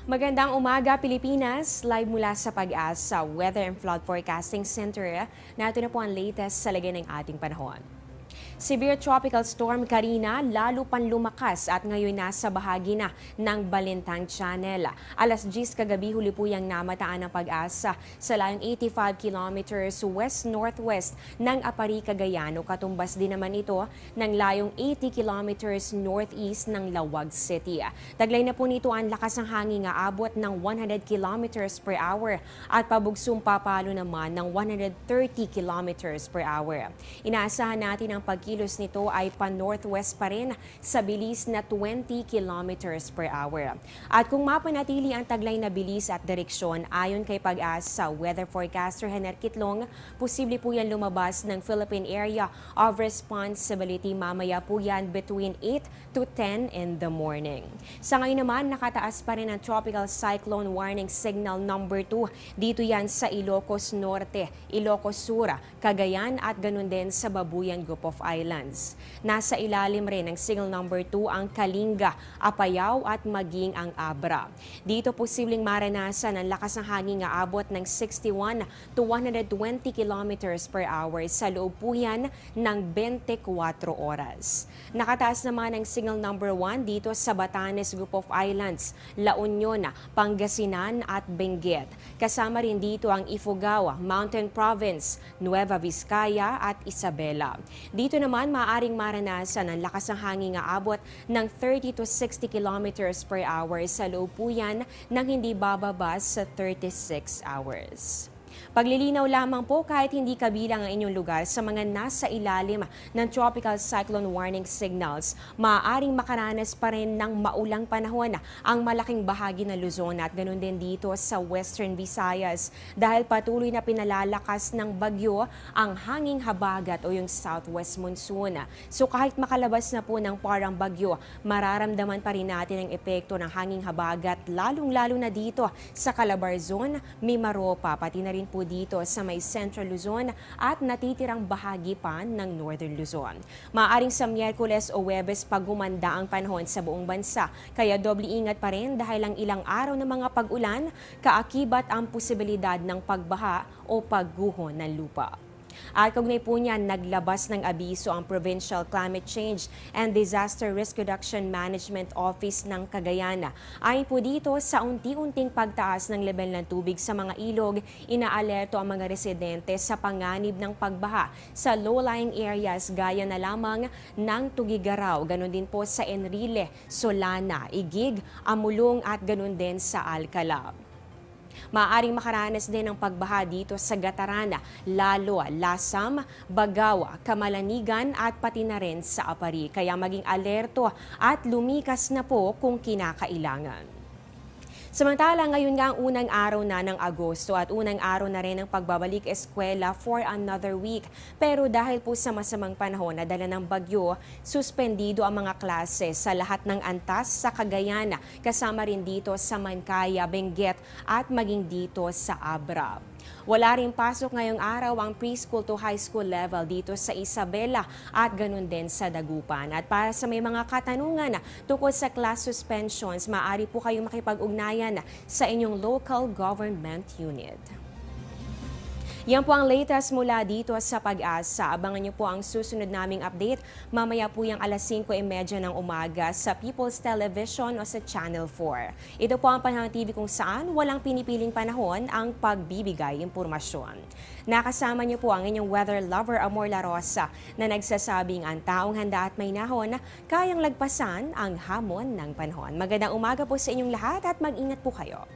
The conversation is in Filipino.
Magandang umaga, Pilipinas! Live mula sa Pag-asa Weather and Flood Forecasting Center. Nato na po ang latest sa lagay ng ating panahon. Severe Tropical Storm Karina lalo pang lumakas at ngayon nasa bahagi na ng Balintang Channel. Alas 10 kagabi huli po yung namataan ng Pag-asa sa layong 85 kilometers west-northwest ng Apari, Cagayan. Katumbas din naman ito ng layong 80 kilometers northeast ng Lawag City. Taglay na po nito ang lakas ng hangin nga abot ng 100 kilometers per hour at pabugsong papalo naman ng 130 kilometers per hour. Inaasahan natin ang pagkilos nito ay pa-northwest pa rin sa bilis na 20 kilometers per hour. At kung mapanatili ang taglay na bilis at direksyon ayon kay Pag-asa Weather Forecaster Hener Kitlong, posible po yan lumabas ng Philippine Area of Responsibility mamaya po yan between 8 to 10 in the morning. Sa ngayon naman, nakataas pa rin ang Tropical Cyclone Warning Signal number 2. Dito yan sa Ilocos Norte, Ilocos Sur, Cagayan at ganun din sa Babuyan Group of Islands. Nasa ilalim rin ng signal number 2 ang Kalinga, Apayao at maging ang Abra. Dito posibleng maranasan ang lakas ng hangin nga abot ng 61 to 120 kilometers per hour sa loob po yan ng 24 oras. Nakataas naman ang signal number 1 dito sa Batanes Group of Islands, La Union, Pangasinan at Benguet. Kasama rin dito ang Ifugao, Mountain Province, Nueva Vizcaya at Isabela. Dito naman maaaring maranasan ang lakas ng hangin nga abot ng 30 to 60 kilometers per hour sa loob po yan ng hindi bababa sa 36 hours. Paglilinaw lamang po kahit hindi kabilang ang inyong lugar sa mga nasa ilalim ng Tropical Cyclone Warning Signals, maaaring makaranas pa rin ng maulang panahon ang malaking bahagi ng Luzon at ganun din dito sa Western Visayas dahil patuloy na pinalalakas ng bagyo ang hanging habagat o yung southwest monsoon. So kahit makalabas na po ng parang bagyo, mararamdaman pa rin natin ang epekto ng hanging habagat lalong-lalo na dito sa Calabarzon, Mimaropa, pati na rin po dito sa may Central Luzon at natitirang bahagi pa ng Northern Luzon. Maaaring sa Miyerkules o Huwebes pagumanda ang panahon sa buong bansa, kaya doble ingat pa rin dahil ang ilang araw ng mga pag-ulan, kaakibat ang posibilidad ng pagbaha o pagguho ng lupa. At kaugnay po niyan, naglabas ng abiso ang Provincial Climate Change and Disaster Risk Reduction Management Office ng Cagayan. Ayon po dito, sa unti-unting pagtaas ng level ng tubig sa mga ilog, inaalerto ang mga residente sa panganib ng pagbaha sa low-lying areas gaya na lamang ng Tugigaraw, ganun din po sa Enrile, Solana, Igig, Amulong at ganun din sa Alcalá. Maaaring makaranas din ng pagbaha dito sa Gatarana, Lalo, Lasam, Bagawa, Kamalanigan at pati na rin sa Apari. Kaya maging alerto at lumikas na po kung kinakailangan. Samantala, ngayon nga ang unang araw na ng Agosto at unang araw na rin ng pagbabalik eskwela for another week. Pero dahil po sa masamang panahon na dala ng bagyo, suspendido ang mga klase sa lahat ng antas sa Cagayan, kasama rin dito sa Mancaya, Benguet at maging dito sa Abra. Wala rin pasok ngayong araw ang preschool to high school level dito sa Isabela at ganun din sa Dagupan. At para sa may mga katanungan tungkol sa class suspensions, maaari po kayong makipag-ugnayan sa inyong local government unit. Yan po ang latest mula dito sa Pag-asa. Abangan niyo po ang susunod naming update. Mamaya po yung alas 5:30 ng umaga sa People's Television o sa Channel 4. Ito po ang Panahon TV kung saan walang pinipiling panahon ang pagbibigay impormasyon. Nakasama niyo po ang inyong weather lover Amor La Rosa na nagsasabing ang taong handa at may nahon kayang lagpasan ang hamon ng panahon. Magandang umaga po sa inyong lahat at mag-ingat po kayo.